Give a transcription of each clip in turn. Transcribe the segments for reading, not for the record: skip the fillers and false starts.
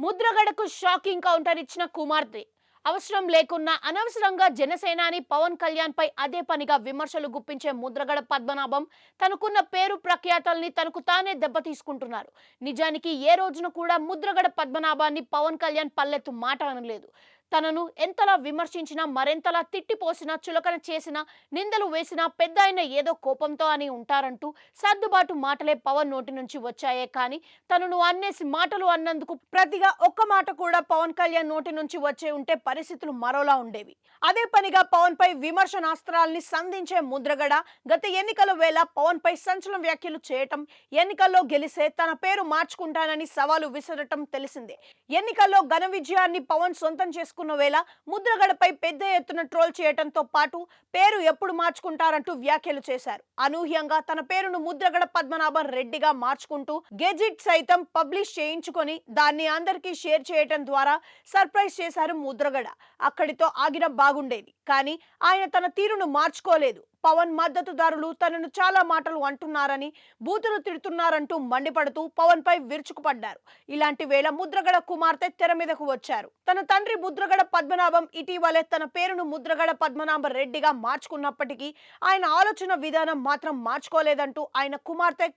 ముద్రగడకు shocking counter ఇచ్చిన కుమార్తె. అవసరం లేకున్నా అనవసరంగా జనసేనాని పవన్ కళ్యాణ్ పై అదే పనిగా విమర్శలు గుప్పించే ముద్రగడ పద్మనాభం తనకున్న పేరు ప్రఖ్యాతల్ని తనకు తానే దెబ్బతీసుకుంటున్నారు. నిజానికి ఏ రోజున కూడా ముద్రగడ పద్మనాభాన్ని పవన్ కళ్యాణ్ పల్లెత్తు మాట అనలేదు. తనను ఎంతలా విమర్శించినా, మరెంతలా తిట్టిపోసినా, చులకన చేసినా, నిందలు వేసినా పెద్దాయన ఏదో కోపంతో అని ఉంటారంటూ సర్దుబాటు మాటలే పవన్ నోటి నుంచి వచ్చాయే కానీ తనను అన్నేసి మాటలు అన్నందుకు ప్రతిగా ఒక్క మాట కూడా పవన్ కళ్యాణ్ నోటి నుంచి వచ్చే ఉంటే పరిస్థితులు మరోలా ఉండేవి. అదే పనిగా పవన్ పై విమర్శనాస్త్రాల్ని సంధించే ముద్రగడ గత ఎన్నికల వేళ పవన్ పై సంచలన వ్యాఖ్యలు చేయటం, ఎన్నికల్లో గెలిస్తే తన పేరు మార్చుకుంటానని సవాలు విసరటం తెలిసిందే. ఎన్నికల్లో ఘన విజయాన్ని పవన్ సొంతం చేసుకున్న వేళ ముద్రగడపై పెద్ద ఎత్తున ట్రోల్ చేయటంతో పాటు పేరు ఎప్పుడు మార్చుకుంటారంటూ వ్యాఖ్యలు చేశారు. అనూహ్యంగా తన పేరును ముద్రగడ పద్మనాభం రెడ్డిగా మార్చుకుంటూ గెజిట్ సైతం పబ్లిష్ చేయించుకొని దాన్ని అందరికీ షేర్ చేయటం ద్వారా సర్ప్రైజ్ చేశారు ముద్రగడ. అక్కడితో ఆగిన బాగుండేది కానీ ఆయన తన తీరును మార్చుకోలేదు. పవన్ మద్దతుదారులు తనను చాలా మాటలు అంటున్నారని, బూతులు తిడుతున్నారంటూ మండిపడుతూ పవన్ పై విరుచుకుపడ్డారు. ఇలాంటి వేళ ముద్రగడ కుమార్తె తెర మీదకు వచ్చారు. తన తండ్రి ముద్రగడ పద్మనాభం ఇటీవలే తన పేరును ముద్రగడ పద్మనాభ రెడ్డిగా మార్చుకున్నప్పటికీ ఆయన ఆలోచన విధానం మాత్రం మార్చుకోలేదంటూ ఆయన కుమార్తె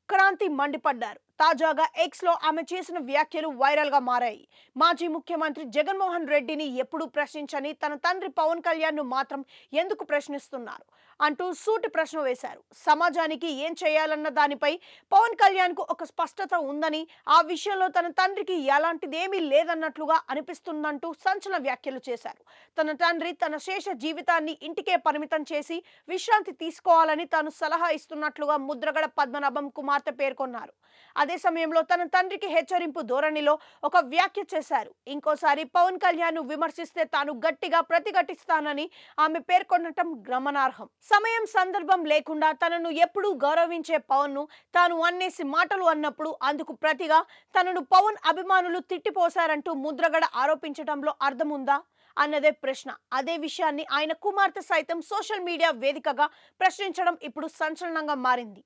క్రాంతి మండిపడ్డారు. తాజాగా ఎక్స్ లో ఆమె చేసిన వ్యాఖ్యలు వైరల్ గా మారాయి. మాజీ ముఖ్యమంత్రి జగన్మోహన్ రెడ్డిని ఎప్పుడూ ప్రశ్నించని తన తండ్రి పవన్ కళ్యాణ్ ను మాత్రం ఎందుకు ప్రశ్నిస్తున్నారు అంటూ సూటి ప్రశ్న వేశారు. సమాజానికి ఏం చేయాలన్న దానిపై పవన్ కళ్యాణ్ కు ఒక స్పష్టత ఉందని, ఆ విషయంలో తన తండ్రికి ఎలాంటిదేమీ లేదన్నట్లుగా అనిపిస్తుందంటూ సంచలన వ్యాఖ్యలు చేశారు. తన తండ్రి తన శేష జీవితాన్ని ఇంటికే పరిమితం చేసి విశ్రాంతి తీసుకోవాలని తాను సలహా ఇస్తున్నట్లుగా ముద్రగడ పద్మనాభం కుమార్తె పేర్కొన్నారు. అదే సమయంలో తన తండ్రికి హెచ్చరింపు ధోరణిలో ఒక వ్యాఖ్య చేశారు. ఇంకోసారి పవన్ కళ్యాణ్ ను విమర్శిస్తే తాను గట్టిగా ప్రతిఘటిస్తానని ఆమె పేర్కొనటం గమనార్హం. సమయం సందర్భం లేకుండా తనను ఎప్పుడూ గౌరవించే పవన్ ను తాను అన్నేసి మాటలు అన్నప్పుడు అందుకు ప్రతిగా తనను పవన్ అభిమానులు తిట్టిపోశారంటూ ముద్రగడ ఆరోపించడంలో అర్థముందా అన్నదే ప్రశ్న. అదే విషయాన్ని ఆయన కుమార్తె సైతం సోషల్ మీడియా వేదికగా ప్రశ్నించడం ఇప్పుడు సంచలనంగా మారింది.